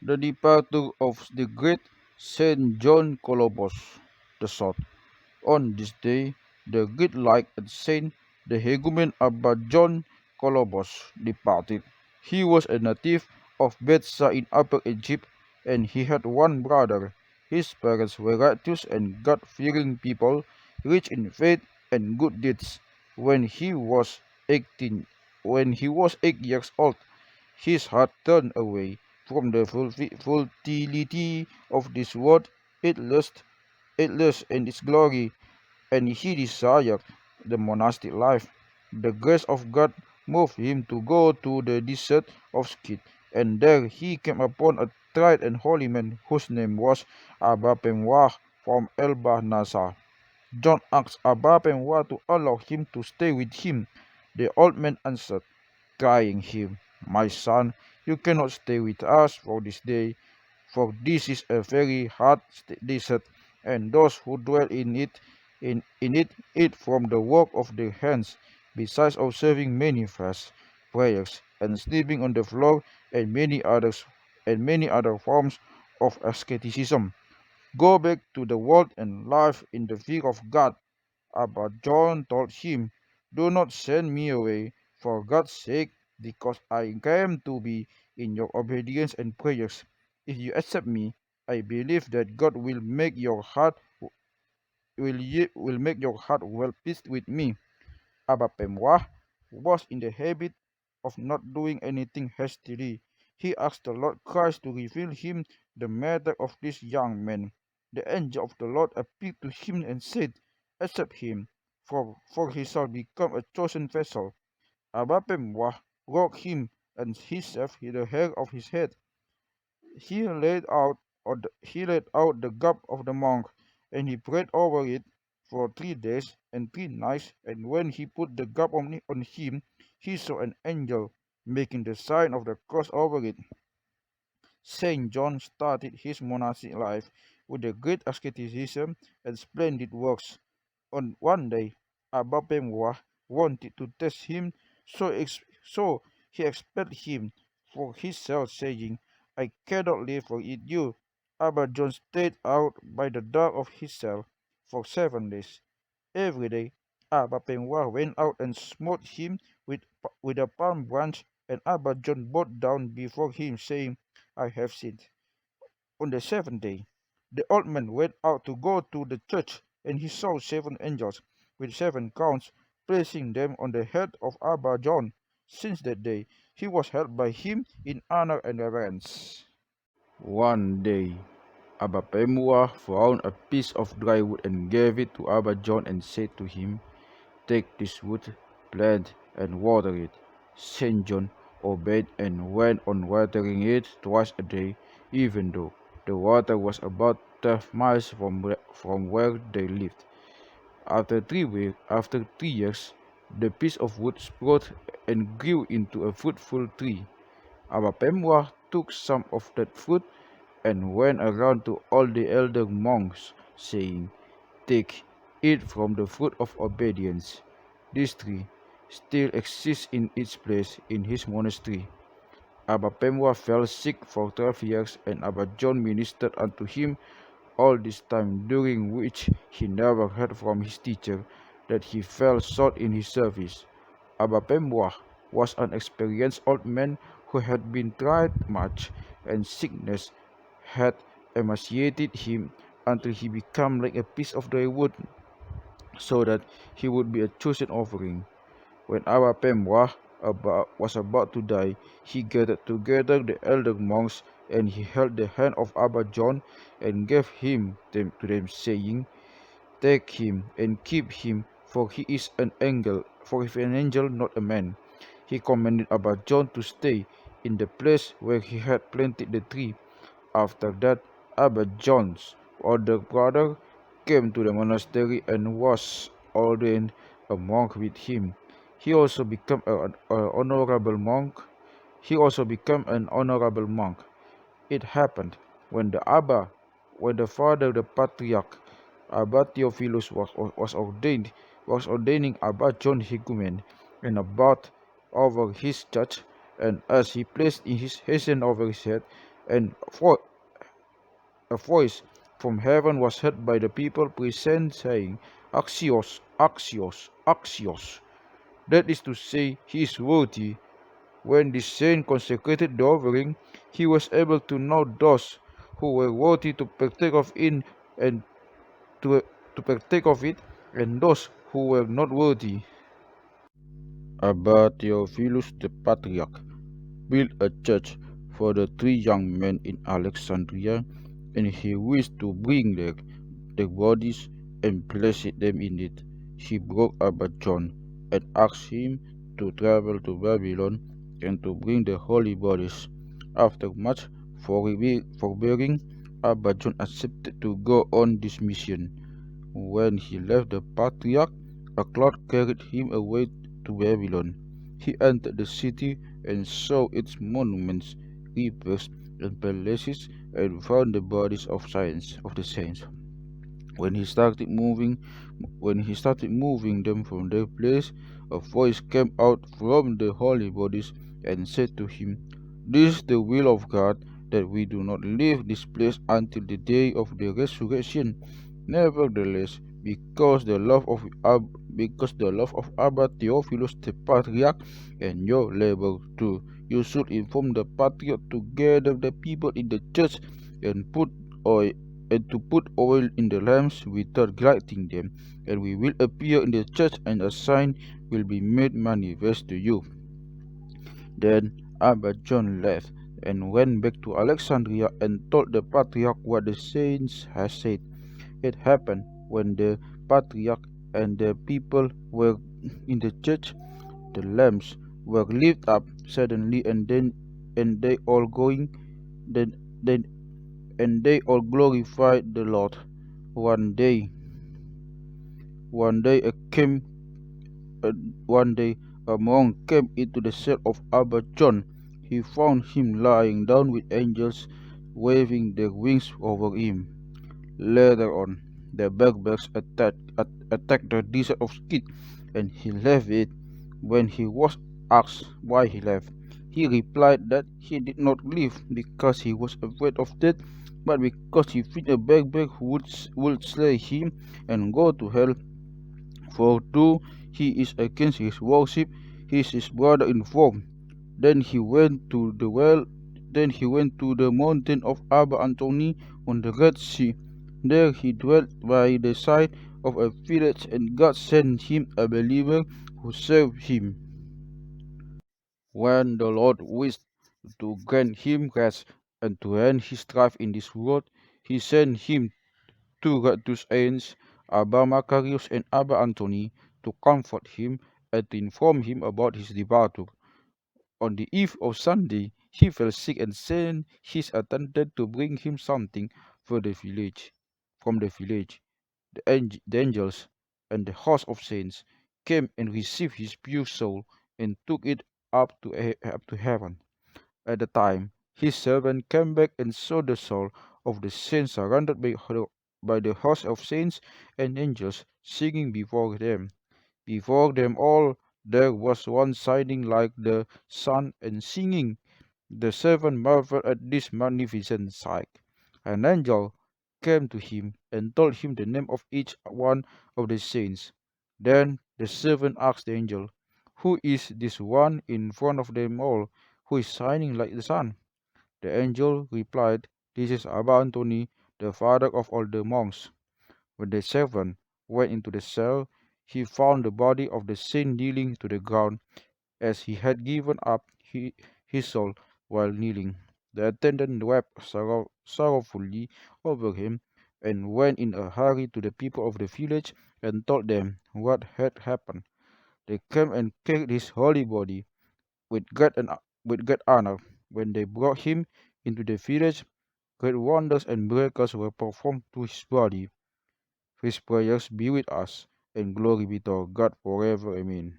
The departure of the great Saint John Colobos the South. On this day, the great like and saint, the hegumen Abba John Colobos departed. He was a native of Bethsa in Upper Egypt, and he had one brother. His parents were righteous and God-fearing people, rich in faith and good deeds. When he was 18, when he was 8 years old, his heart turned away from the futility of this world, its lust and its glory, and he desired the monastic life. The grace of God moved him to go to the desert of Skid, and there he came upon a tried and holy man whose name was Abba Penwah from Elba Nasa. John asked Abba Penwah to allow him to stay with him. The old man answered, crying him, "My son, you cannot stay with us for this day, for this is a very hard desert, and those who dwell in it eat from the work of their hands, besides observing many fasts, prayers, and sleeping on the floor, and many other forms of asceticism. Go back to the world and live in the fear of God." But John told him, "Do not send me away, for God's sake, because I came to be in your obedience and prayers. If you accept me, I believe that God will make your heart well pleased with me." Abba Pemwah was in the habit of not doing anything hastily. He asked the Lord Christ to reveal him the matter of this young man. The angel of the Lord appeared to him and said, "Accept him, for he shall become a chosen vessel." Abba Pemwah wrote him and he shaved the hair of his head. He laid out the garb of the monk, and he prayed over it for 3 days and 3 nights. And when he put the garb on him, he saw an angel making the sign of the cross over it. Saint John started his monastic life with a great asceticism and splendid works. On one day, Abba Pemwa wanted to test him, so he expelled him for his cell, saying, "I cannot live or eat you." Abba John stayed out by the door of his cell for 7 days. Every day, Abba Pemwa went out and smote him with a palm branch, and Abba John bowed down before him, saying, "I have sinned." On the seventh day, the old man went out to go to the church, and he saw 7 angels with 7 crowns, placing them on the head of Abba John. Since that day, he was held by him in honor and reverence. One day, Abba Pemua found a piece of dry wood and gave it to Abba John and said to him, "Take this wood, plant and water it." Saint John obeyed and went on watering it twice a day, even though the water was about 12 miles from where they lived. After 3 years, the piece of wood sprouted and grew into a fruitful tree. Abba Pemwa took some of that fruit and went around to all the elder monks, saying, "Take, eat from the fruit of obedience." This tree still exists in its place in his monastery. Abba Pemwa fell sick for 12 years, and Abba John ministered unto him all this time, during which he never heard from his teacher that he fell short in his service. Abba Pemwa was an experienced old man who had been tried much, and sickness had emaciated him until he became like a piece of dry wood, so that he would be a chosen offering. When Abba Pemwa was about to die, he gathered together the elder monks, and he held the hand of Abba John and gave him to them, saying, "Take him and keep him, for he is an angel, for if an angel, not a man." He commanded Abba John to stay in the place where he had planted the tree. After that, Abba John's older brother came to the monastery and was ordained a monk with him. He also became a honorable monk. He also became an honorable monk. It happened when when the father, the patriarch Abba Theophilus was ordaining Abba John Higumen and about over his church, and as he placed in his hand over his head, and a voice from heaven was heard by the people present, saying, Axios, Axios, Axios. That is to say, he is worthy. When the saint consecrated the offering, he was able to know those who were worthy to partake of it and to, to partake of it, and those who were not worthy. Abba Theophilus the Patriarch built a church for the three young men in Alexandria, and he wished to bring their bodies and place them in it. He broke Abba John and asked him to travel to Babylon and to bring the holy bodies. After much forbearing, Abba John accepted to go on this mission. When he left the patriarch, a cloud carried him away to Babylon. He entered the city and saw its monuments, rivers, and palaces, and found the bodies of the saints. When he started moving, when he started moving them from their place, a voice came out from the holy bodies and said to him, "This is the will of God, that we do not leave this place until the day of the resurrection." Nevertheless, because the love of Abba Theophilus the Patriarch and your labor too, you should inform the Patriarch to gather the people in the church and oil to put oil in the lamps without lighting them, and we will appear in the church, and a sign will be made manifest to you. Then Abba John left and went back to Alexandria and told the Patriarch what the saints had said. It happened when the Patriarch and the people were in the church, the lamps were lit up suddenly, and they all going then then and they all glorified the Lord. One day, one day a came uh, one day a monk came into the cell of Abba John. He found him lying down with angels waving their wings over him. Later on, the barbarians attacked the desert of Skid, and he left it. When he was asked why he left, he replied that he did not leave because he was afraid of death, but because he feared a barbarian who would slay him and go to hell. For though he is against his worship, he is his brother in form. Then he went to the well. Then he went to the mountain of Abba Antony on the Red Sea. There he dwelt by the side of a village, and God sent him a believer who served him. When the Lord wished to grant him rest and to end his strife in this world, he sent him two saints, Abba Macarius and Abba Antony, to comfort him and to inform him about his departure. On the eve of Sunday, he fell sick and sent his attendant to bring him something for the village. From the village, the angels and the host of saints came and received his pure soul and took it up to heaven. At the time, his servant came back and saw the soul of the saint surrounded by the host of saints and angels singing before them. Before them all, there was one shining like the sun and singing. The servant marveled at this magnificent sight. An angel came to him and told him the name of each one of the saints. Then the servant asked the angel, "Who is this one in front of them all, who is shining like the sun?" The angel replied, "This is Abba Antony, the father of all the monks." When the servant went into the cell, he found the body of the saint kneeling to the ground, as he had given up his soul while kneeling. The attendant wept sorrowfully over him, and went in a hurry to the people of the village and told them what had happened. They came and carried his holy body with great honor. When they brought him into the village, great wonders and miracles were performed to his body. His prayers be with us, and glory be to God forever. Amen.